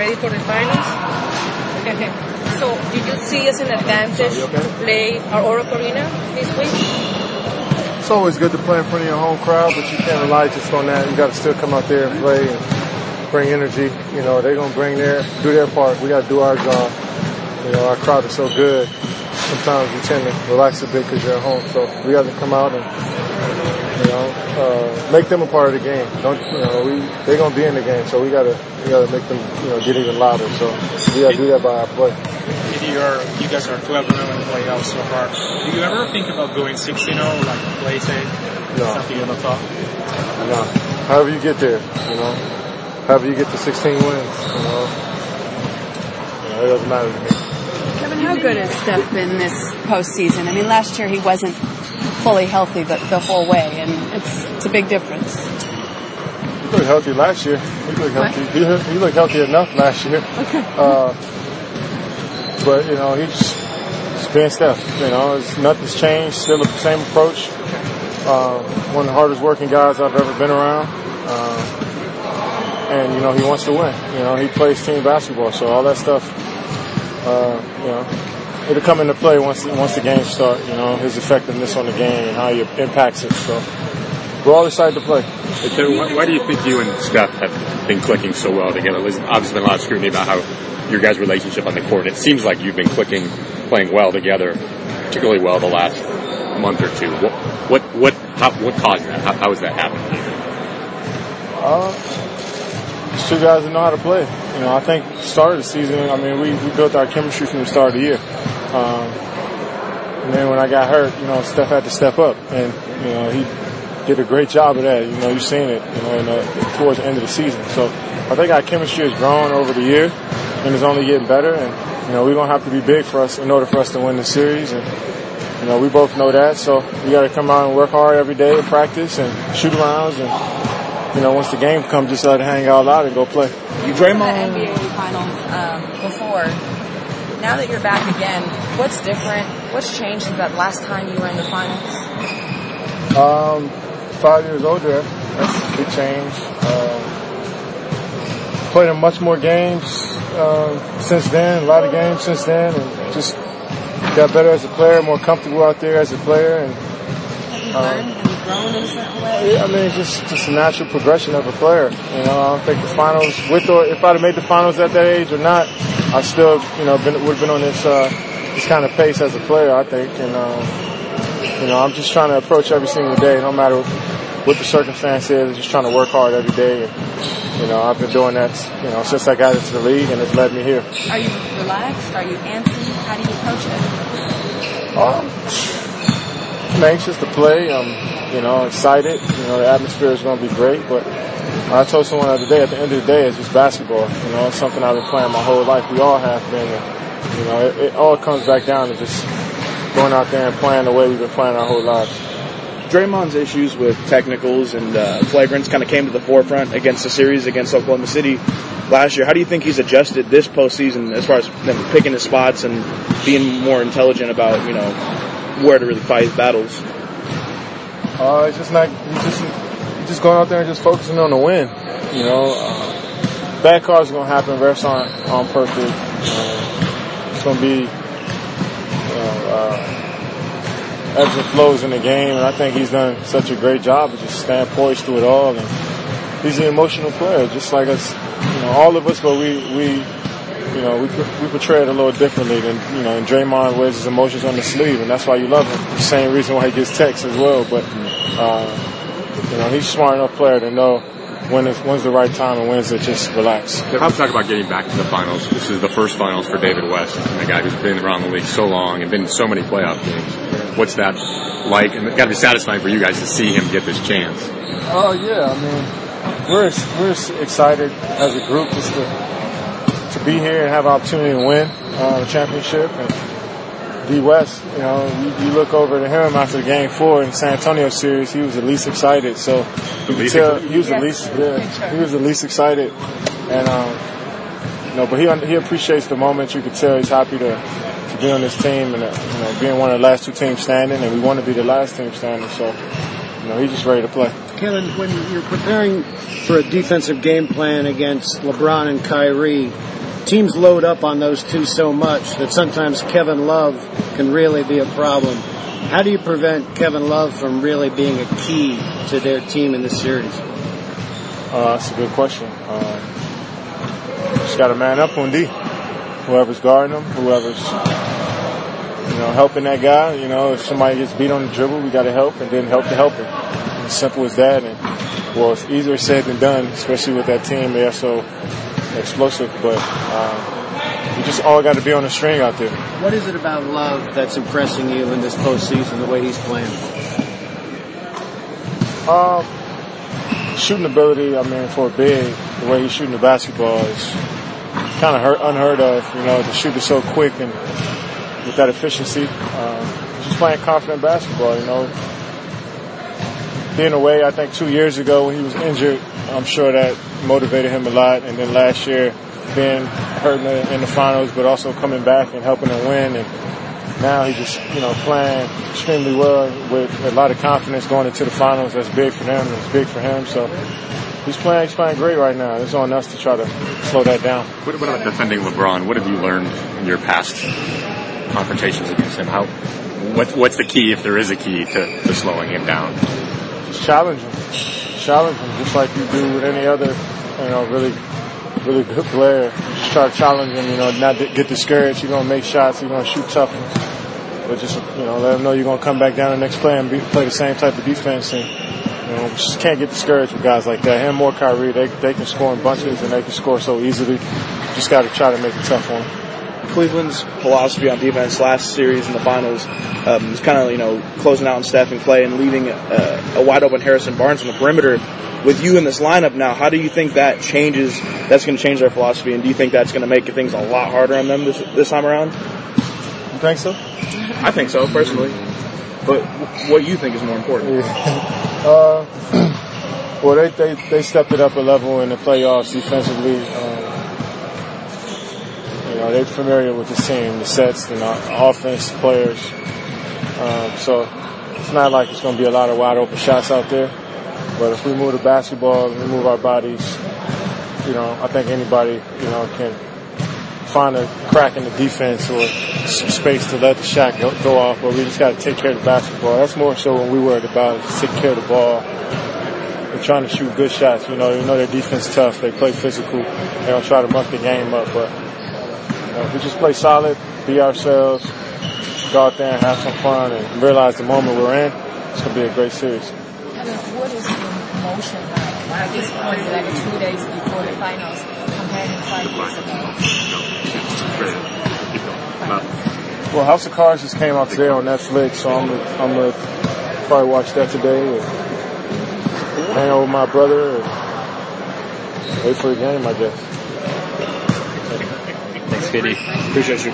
ready for the finals. So, did you see as an advantage to play our Oracle Arena this week? It's always good to play in front of your home crowd, but you can't rely just on that. You got to still come out there and play and bring energy. You know, they're gonna do their part. We got to do our job. You know, our crowd is so good. Sometimes we tend to relax a bit because you're at home. So we got to come out and make them a part of the game. They're gonna be in the game, so we gotta make them get even louder. So we gotta do that by our play. You guys are 12-0 in the playoffs so far. Do you ever think about going 16-0, like play safe? No. Something on the top? No. However you get there, however you get to 16 wins, it doesn't matter to me. Kevin, how good has Steph been this postseason? I mean, last year he wasn't fully healthy the whole way, and it's a big difference. He looked healthy last year. He looked healthy. He looked healthy enough last year. Okay. But he's being Steph. Nothing's changed. Still the same approach. One of the hardest working guys I've ever been around. And he wants to win. He plays team basketball, so all that stuff. It'll come into play once the games start. His effectiveness on the game and how he impacts it. So we're all excited to play. Hey, Kevin, why do you think you and Steph have been clicking so well together? There's obviously been a lot of scrutiny about how your guys' relationship on the court. It seems like you've been playing well together, particularly well the last month or two. What caused that? How has that happened? It's two guys that know how to play. I think at the start of the season, we built our chemistry from the start of the year. And then when I got hurt, Steph had to step up, and he did a great job of that. You've seen it, towards the end of the season. So I think our chemistry has grown over the year, and it's only getting better. And we're gonna have to be big for us in order for us to win the series. And we both know that. So we got to come out and work hard every day and practice and shoot arounds. And once the game comes, just let it hang out loud and go play. You dream of the NBA Finals before. Now that you're back again, what's different? What's changed since that last time you were in the finals? 5 years older. That's a big change. Played in much more games since then, a lot of games since then, and just got better as a player, more comfortable out there as a player. And Have you grown in a certain way? It's just a natural progression of a player. I don't think the finals, if I'd have made the finals at that age or not, I still, would have been on this kind of pace as a player, I think. And I'm just trying to approach every single day, no matter what the circumstance is. Just trying to work hard every day. And, I've been doing that, since I got into the league, and it's led me here. Are you relaxed? Are you antsy? How do you approach it? I'm anxious to play. I'm, excited. The atmosphere is going to be great. But I told someone the other day, at the end of the day, it's just basketball. It's something I've been playing my whole life. We all have been. And, it all comes back down to just going out there and playing the way we've been playing our whole lives. Draymond's issues with technicals and flagrants kind of came to the forefront against the series against Oklahoma City last year. How do you think he's adjusted this postseason as far as picking his spots and being more intelligent about, where to really fight his battles? It's just going out there and just focusing on the win. Bad calls are going to happen. Refs aren't on perfect. It's going to be ebbs and flows in the game, and I think he's done such a great job of just staying poised through it all. And he's an emotional player, just like us, all of us. But we portray it a little differently than and Draymond wears his emotions on the sleeve, and that's why you love him. The same reason why he gets texts as well. But he's a smart enough player to know when's the right time and when's to just relax. Let's talk about getting back to the finals. This is the first finals for David West, a guy who's been around the league so long and been in so many playoff games. What's that like? And it's got to be satisfying for you guys to see him get this chance. Oh, yeah. We're excited as a group just to be here and have an opportunity to win the championship. And D West, you look over to him after Game 4 in the San Antonio series, he was the least excited. So he was the least excited. And but he appreciates the moment. You could tell he's happy to be on this team and being one of the last two teams standing, and we want to be the last team standing. So he's just ready to play. Kevin, when you're preparing for a defensive game plan against LeBron and Kyrie, teams load up on those two so much that sometimes Kevin Love can really be a problem. How do you prevent Kevin Love from really being a key to their team in this series? That's a good question. Just got to man up on D. Whoever's guarding him, whoever's helping that guy. If somebody gets beat on the dribble, we got to help, and then help the helper. As simple as that. And it's easier said than done, especially with that team. They are so explosive, but we just all got to be on the string out there. What is it about Love that's impressing you in this postseason, the way he's playing? Shooting ability, for a big, the way he's shooting the basketball is kind of unheard of. The shoot is so quick and with that efficiency. Just playing confident basketball, Being away, I think 2 years ago when he was injured, I'm sure that motivated him a lot. And then last year, being hurt in the finals, but also coming back and helping them win. And now he's just, playing extremely well with a lot of confidence going into the finals. That's big for them. It's big for him. So he's playing great right now. It's on us to try to slow that down. What about defending LeBron? What have you learned in your past confrontations against him? What's the key, if there is a key, to slowing him down? Just challenge him, just like you do with any other, really good player. Just try to challenge him, not get discouraged. You're gonna make shots, you're gonna shoot tough ones, but just let him know you're gonna come back down the next play and play the same type of defense. And just can't get discouraged with guys like that. Him more Kyrie, they can score in bunches and they can score so easily. Just got to try to make it tough on him. Cleveland's philosophy on defense last series in the finals was kind of, closing out on Steph and Clay and leaving a wide open Harrison Barnes on the perimeter. With you in this lineup now, how do you think that's going to change their philosophy, and do you think that's going to make things a lot harder on them this time around? You think so? I think so, personally. But what do you think is more important? Well, they stepped it up a level in the playoffs defensively. They're familiar with the team, the sets, and the offense players. So it's not like it's going to be a lot of wide open shots out there. But if we move the basketball and we move our bodies, I think anybody, can find a crack in the defense or some space to let the shot go off. But we just got to take care of the basketball. That's more so when we worried about is taking care of the ball. They're trying to shoot good shots. Their defense tough. They play physical. They don't try to muck the game up, but. If we just play solid, be ourselves, go out there and have some fun and realize the moment we're in, it's going to be a great series. What is the emotion like at this point, like 2 days before the finals, compared to 5 years ago? Well, House of Cards just came out today on Netflix, so I'm gonna probably watch that today and hang out with my brother and wait for the game, I guess. Thanks, Kitty. Appreciate you.